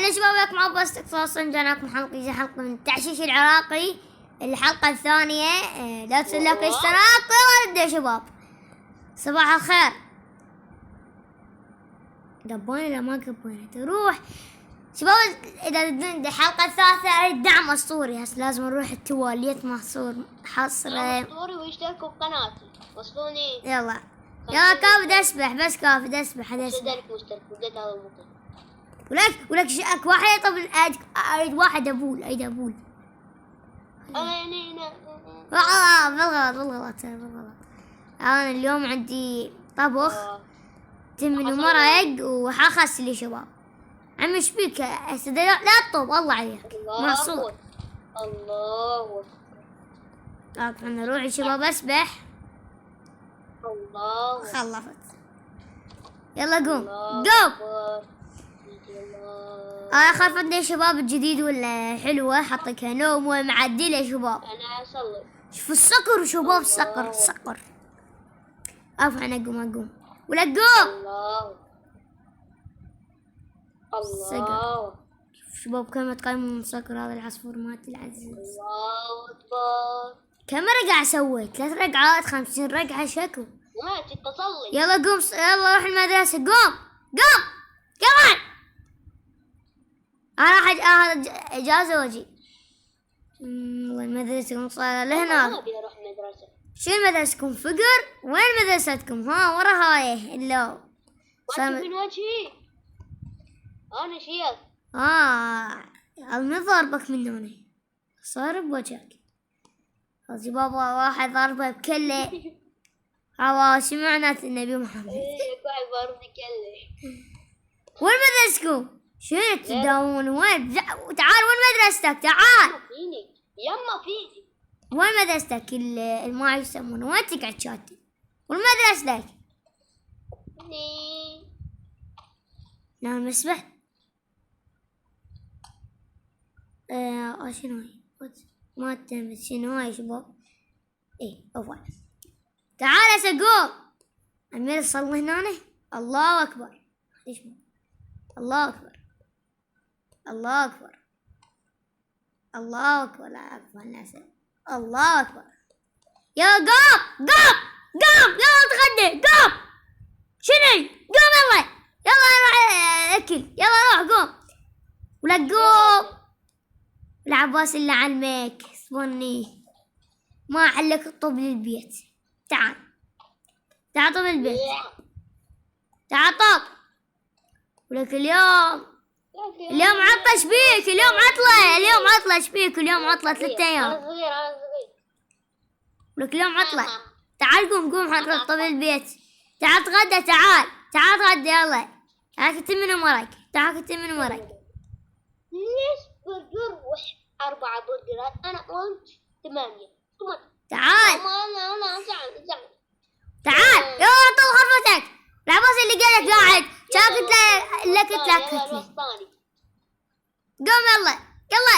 هلا شباب، وياكم عباس تقصاصن. جانا حلقة من التعشيش العراقي، الحلقة الثانية. لا تنسوا لايك الاشتراك ويلا نبدأ شباب. صباح الخير. قبينا لا ما قبينا تروح شباب. إذا بدنا الحلقة الثالثة أريد دعم أسطوري، هسه لازم نروح التواليت محصور حصري أسطوري ويشتركوا بقناتي وصلوني. يلا كافي أسبح، بس كافي أسبح هذا اسبح. شدلك مشترك بديت هذا الموقع. ولك شقك واحد. طب أريد واحد أبول. أريد أبول. بالغلط. أنا اليوم عندي طبخ تمن ومرق وحاخس لي شباب. عمي ايش بيك هسه؟ لا تطوب الله عليك معصور. الله اكبر. نروح شباب اسبح. الله خلصت. يلا قوم. انا خلفت لي شباب الجديد ولا حلوه؟ حطيتها نوم ومعدله يا شباب. انا اصلي. شوف الصقر شباب، صقر. انا اقوم ولا قوم. الله شباب كم تقيم من صقر هذا العصفور مات العزيز. الله اكبر. كم رقعة سويت؟ 3 رقعات 50 رقعة شكو. ما تصلي. يلا قوم يلا روح المدرسة. قوم كمان. انا راح اخذ اجازة واجي. والله المدرسة صايرة لهنا. ما ابي اروح مدرسة. شو مدرستكم فقر؟ وين مدرستكم؟ ها ورا هاي اللو. من وجهي. انا شيخ. من ضربك من هنا صار بوجهك. خلاص بابا واحد ضربه بكله. شو معنات النبي محمد؟ واحد ضربني كله. وين مدرستكم؟ شنو تداومون؟ وين؟ تعال وين مدرستك؟ تعال. فيني يما فيني. وين مدرستك ما يسمونه؟ وين تقعد شاتي؟ وين مدرستك؟ نعم اسبح. شنو هاي؟ ما تهمت شنو هاي شباب؟ أول تعال هسه قوم. أمير صلي هنا. الله أكبر. الله أكبر. لا أكبر الناس. الله أكبر. يلا قوم يلا تغدي. قوم شنو؟ قوم يلا روح أكل. يلا روح قوم ولا قوم. العباس اللي علمك صبرني ما علك الطب للبيت. تعال طب البيت. تعال طب. ولك اليوم عطش بيك. اليوم عطلة ايش بيك؟ اليوم عطلة 3 ايام. انا صغير. ولك اليوم عطلة. تعال قوم حط طب البيت. تعال تغدى. تعال تغدى يلا. تعال كتب من مرق. ليش برجر 4 برجرات؟ انا قلت 8. تعال انا تعال يلا طول غرفتك. العباس اللي قالك قاعد شاكت لك. يلا قوم يلا